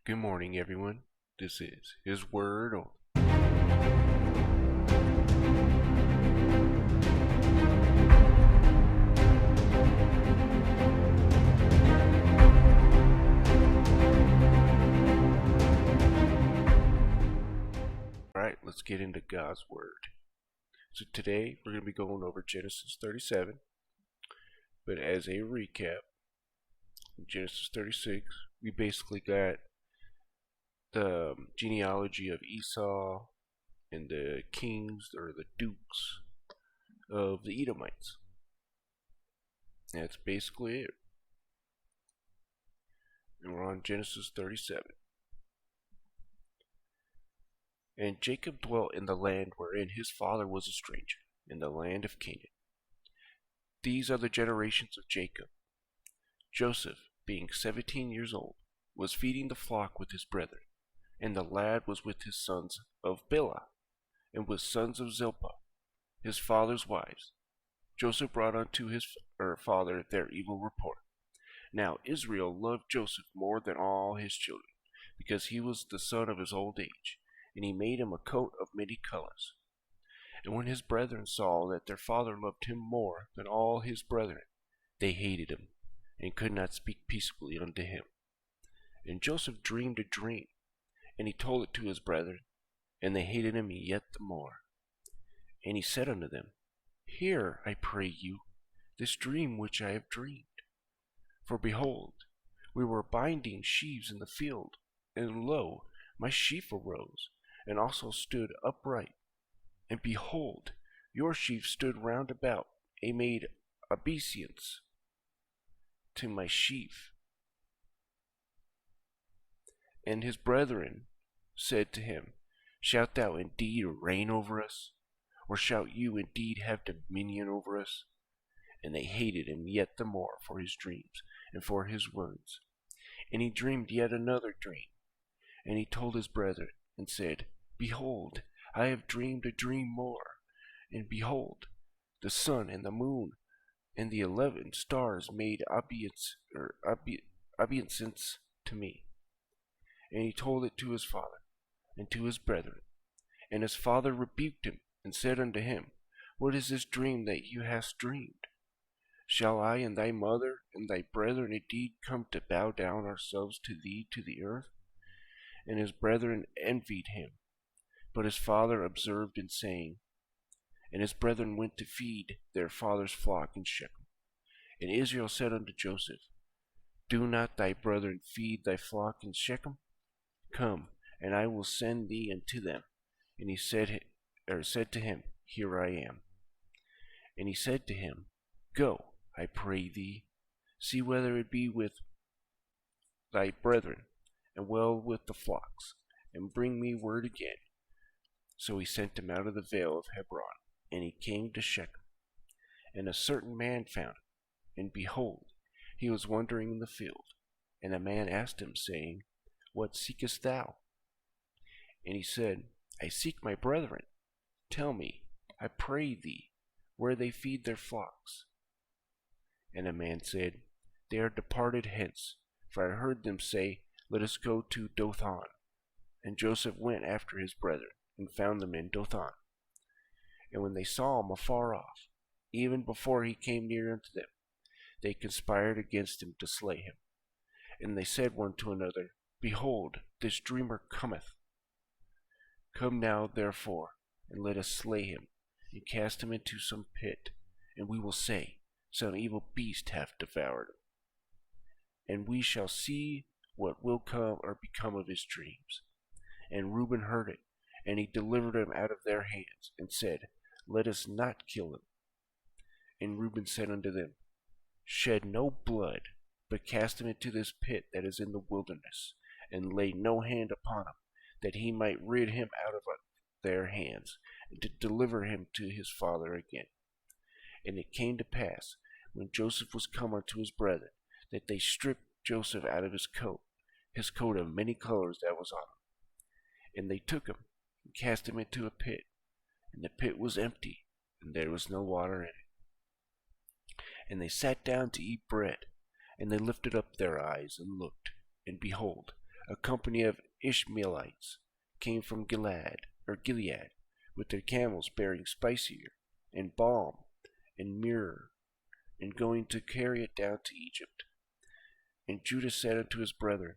Good morning, everyone. This is His Word. Alright, let's get into God's Word. So today we're going to be going over Genesis 37. But as a recap, in Genesis 36, we basically got the genealogy of Esau and the kings or the dukes of the Edomites. That's basically it. And we're on Genesis 37. And Jacob dwelt in the land wherein his father was a stranger, in the land of Canaan. These are the generations of Jacob. Joseph, being 17 years old, was feeding the flock with his brethren, and the lad was with his sons of Bilhah, and with sons of Zilpah, his father's wives. Joseph brought unto his father their evil report. Now Israel loved Joseph more than all his children, because he was the son of his old age, and he made him a coat of many colors. And when his brethren saw that their father loved him more than all his brethren, they hated him, and could not speak peaceably unto him. And Joseph dreamed a dream, and he told it to his brethren, and they hated him yet the more. And he said unto them, Hear, I pray you, this dream which I have dreamed. For behold, we were binding sheaves in the field, and lo, my sheaf arose, and also stood upright. And behold, your sheaf stood round about, and made obeisance to my sheaf. And his brethren said to him, Shalt thou indeed reign over us? Or shalt you indeed have dominion over us? And they hated him yet the more for his dreams and for his words. And he dreamed yet another dream. And he told his brethren, and said, Behold, I have dreamed a dream more. And behold, the sun and the moon and the 11 stars made obeisance to me. And he told it to his father and to his brethren. And his father rebuked him, and said unto him, What is this dream that you hast dreamed? Shall I and thy mother and thy brethren indeed come to bow down ourselves to thee to the earth? And his brethren envied him. But his father observed in saying, And his brethren went to feed their father's flock in Shechem. And Israel said unto Joseph, Do not thy brethren feed thy flock in Shechem? Come, and I will send thee unto them. And he said to him, Here I am. And he said to him, Go, I pray thee, see whether it be with thy brethren, and well with the flocks, and bring me word again. So he sent him out of the vale of Hebron, and he came to Shechem. And a certain man found him, and behold, he was wandering in the field. And a man asked him, saying, What seekest thou? And he said, I seek my brethren. Tell me, I pray thee, where they feed their flocks. And a man said, They are departed hence, for I heard them say, Let us go to Dothan. And Joseph went after his brethren, and found them in Dothan. And when they saw him afar off, even before he came near unto them, they conspired against him to slay him. And they said one to another, Behold, this dreamer cometh. Come now, therefore, and let us slay him, and cast him into some pit, and we will say, Some evil beast hath devoured him. And we shall see what will come or become of his dreams. And Reuben heard it, and he delivered him out of their hands, and said, Let us not kill him. And Reuben said unto them, Shed no blood, but cast him into this pit that is in the wilderness, and lay no hand upon him, that he might rid him out of their hands, and to deliver him to his father again. And it came to pass, when Joseph was come unto his brethren, that they stripped Joseph out of his coat of many colors that was on him. And they took him, and cast him into a pit, and the pit was empty, and there was no water in it. And they sat down to eat bread, and they lifted up their eyes, and looked, and behold, a company of Ishmaelites came from Gilead, with their camels bearing spices and balm and myrrh, and going to carry it down to Egypt. And Judah said unto his brethren,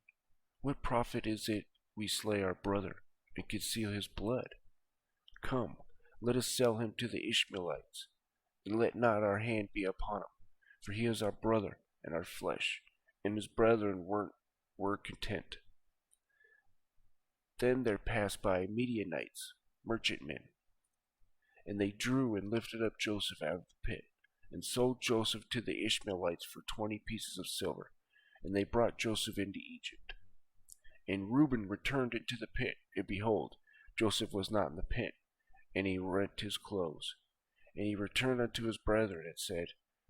What profit is it we slay our brother, and conceal his blood? Come, let us sell him to the Ishmaelites, and let not our hand be upon him, for he is our brother and our flesh. And his brethren were content. Then there passed by Midianites, merchantmen, and they drew and lifted up Joseph out of the pit, and sold Joseph to the Ishmaelites for 20 pieces of silver, and they brought Joseph into Egypt. And Reuben returned into the pit, and behold, Joseph was not in the pit, and he rent his clothes. And he returned unto his brethren, and said,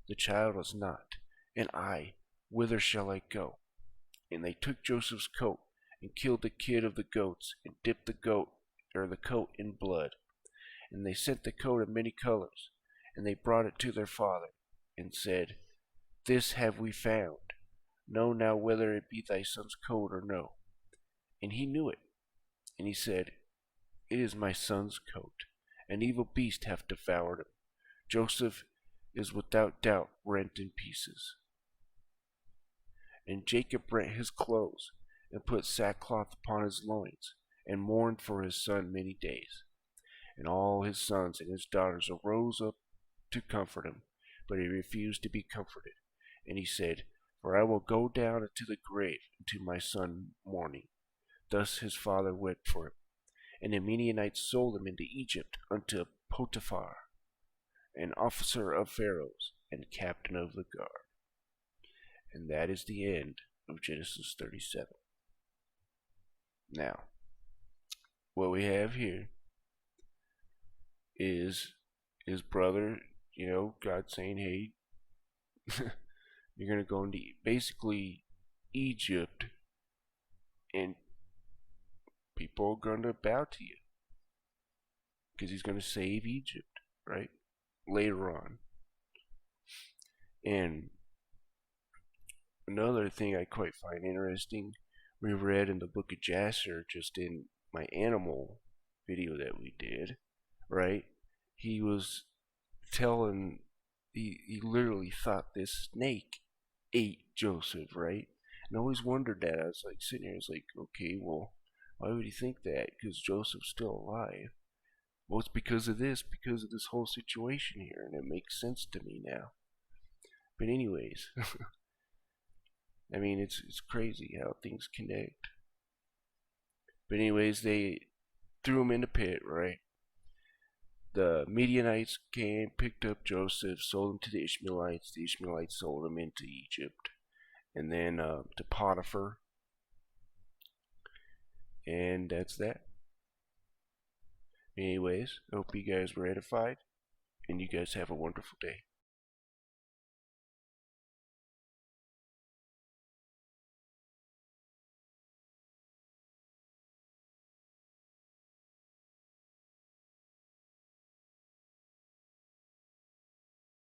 The child is not, and I, whither shall I go? And they took Joseph's coat, and killed the kid of the goats, and dipped the coat in blood. And they sent the coat of many colors, and they brought it to their father, and said, This have we found. Know now whether it be thy son's coat or no. And he knew it. And he said, It is my son's coat. An evil beast hath devoured him. Joseph is without doubt rent in pieces. And Jacob rent his clothes, and put sackcloth upon his loins, and mourned for his son many days. And all his sons and his daughters arose up to comfort him, but he refused to be comforted. And he said, For I will go down into the grave unto my son mourning. Thus his father wept for him. And the Midianites sold him into Egypt unto Potiphar, an officer of Pharaoh's, and captain of the guard. And that is the end of Genesis 37. Now, what we have here is his brother, God saying, hey, you're going to go into basically Egypt, and people are going to bow to you because he's going to save Egypt, right? Later on. And another thing I quite find interesting, we read in the book of Jasher, just in my animal video that we did, right? He was telling, he literally thought this snake ate Joseph, right? And I always wondered that. I was like sitting here, I was like, okay, well, why would he think that? Because Joseph's still alive. Well, it's because of this whole situation here, and it makes sense to me now. But anyways, I mean, it's crazy how things connect. But anyways, they threw him in the pit, right? The Midianites came, picked up Joseph, sold him to the Ishmaelites. The Ishmaelites sold him into Egypt, and then to Potiphar. And that's that. Anyways, I hope you guys were edified, and you guys have a wonderful day.